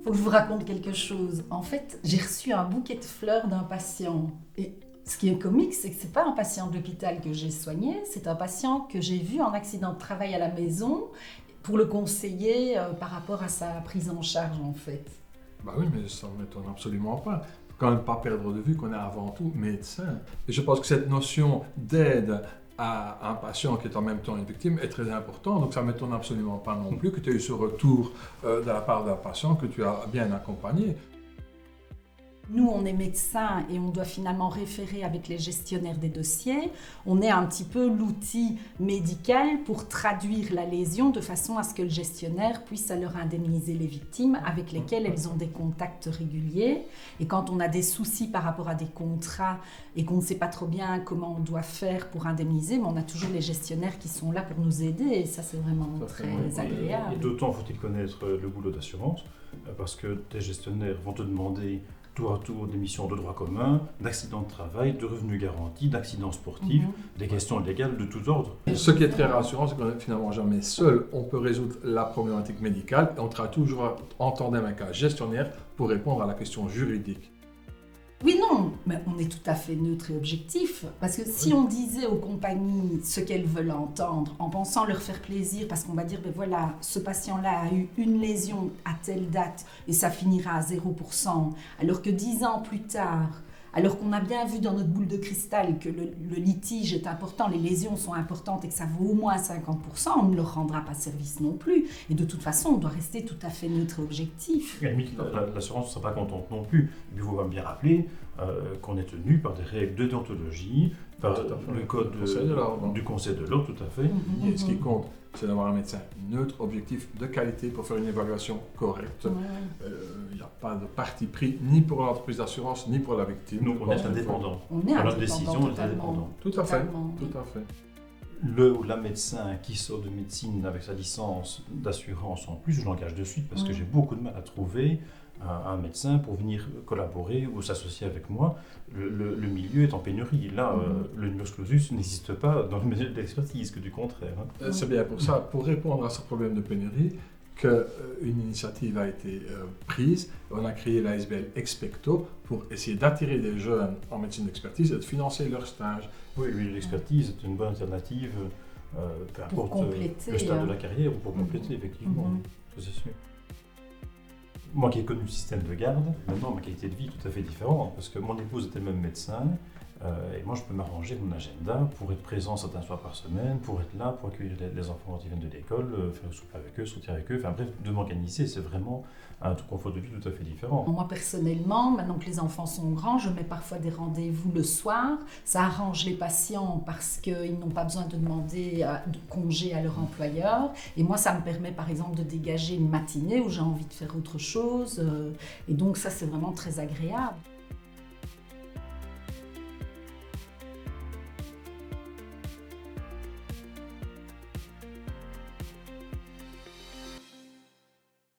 Faut que je vous raconte quelque chose. En fait, j'ai reçu un bouquet de fleurs d'un patient. Et ce qui est comique, c'est que c'est pas un patient de l'hôpital que j'ai soigné, c'est un patient que j'ai vu en accident de travail à la maison pour le conseiller par rapport à sa prise en charge, en fait. Bah oui, mais ça ne m'étonne absolument pas. Il faut quand même pas perdre de vue qu'on est avant tout médecin. Et je pense que cette notion d'aide à un patient qui est en même temps une victime est très importante. Donc ça ne m'étonne absolument pas non plus que tu aies eu ce retour de la part d'un patient que tu as bien accompagné. Nous, on est médecins et on doit finalement référer avec les gestionnaires des dossiers. On est un petit peu l'outil médical pour traduire la lésion de façon à ce que le gestionnaire puisse alors indemniser les victimes avec lesquelles elles ont des contacts réguliers. Et quand on a des soucis par rapport à des contrats et qu'on ne sait pas trop bien comment on doit faire pour indemniser, mais on a toujours les gestionnaires qui sont là pour nous aider et ça, c'est vraiment très agréable. Et d'autant faut-il connaître le boulot d'assurance parce que tes gestionnaires vont te demander tour à tour d'émissions de droit commun, d'accidents de travail, de revenus garantis, d'accidents sportifs, des questions légales de tous ordres. Ce qui est très rassurant, c'est qu'on n'est finalement jamais seul. On peut résoudre la problématique médicale et on travaille toujours en tandem avec un gestionnaire pour répondre à la question juridique. Oui, non, mais on est tout à fait neutre et objectif. Parce que si on disait aux compagnies ce qu'elles veulent entendre, en pensant leur faire plaisir, parce qu'on va dire, ben voilà, ce patient-là a eu une lésion à telle date et ça finira à 0%, alors que 10 ans plus tard, alors qu'on a bien vu dans notre boule de cristal que le litige est important, les lésions sont importantes et que ça vaut au moins 50%, on ne leur rendra pas service non plus. Et de toute façon, on doit rester tout à fait neutre et objectif. À la limite, l'assurance ne sera pas contente non plus. Il faut bien rappeler qu'on est tenu par des règles de déontologie, par le code du Conseil de l'ordre, tout à fait. Et ce qui compte, c'est d'avoir un médecin neutre, objectif, de qualité pour faire une évaluation correcte. Il n'y a pas de parti pris ni pour l'entreprise d'assurance ni pour la victime. Nous, on est indépendants. Dans notre décision, on est indépendants. Tout à fait. Tout à fait. Le ou la médecin qui sort de médecine avec sa licence d'assurance en plus, je l'engage de suite parce que j'ai beaucoup de mal à trouver un médecin pour venir collaborer ou s'associer avec moi. Le milieu est en pénurie. Là, le numerus clausus n'existe pas dans le milieu de l'expertise, que du contraire. C'est bien pour ça, pour répondre à ce problème de pénurie, qu'une initiative a été prise. On a créé l'ASBL Expecto pour essayer d'attirer des jeunes en médecine d'expertise et de financer leur stage. Oui, l'expertise est une bonne alternative, peu importe le stade de la carrière ou pour compléter, effectivement. Ça, c'est sûr. Moi qui ai connu le système de garde, maintenant ma qualité de vie est tout à fait différente parce que mon épouse est elle-même médecin et moi je peux m'arranger mon agenda pour être présent certains soirs par semaine, pour être là, pour accueillir les enfants quand ils viennent de l'école, faire le souper avec eux, sortir avec eux, enfin bref, de m'organiser, c'est vraiment un confort de vie tout à fait différent. Moi personnellement, maintenant que les enfants sont grands, je mets parfois des rendez-vous le soir. Ça arrange les patients parce qu'ils n'ont pas besoin de demander de congé à leur employeur. Et moi, ça me permet par exemple de dégager une matinée où j'ai envie de faire autre chose. Et donc ça, c'est vraiment très agréable.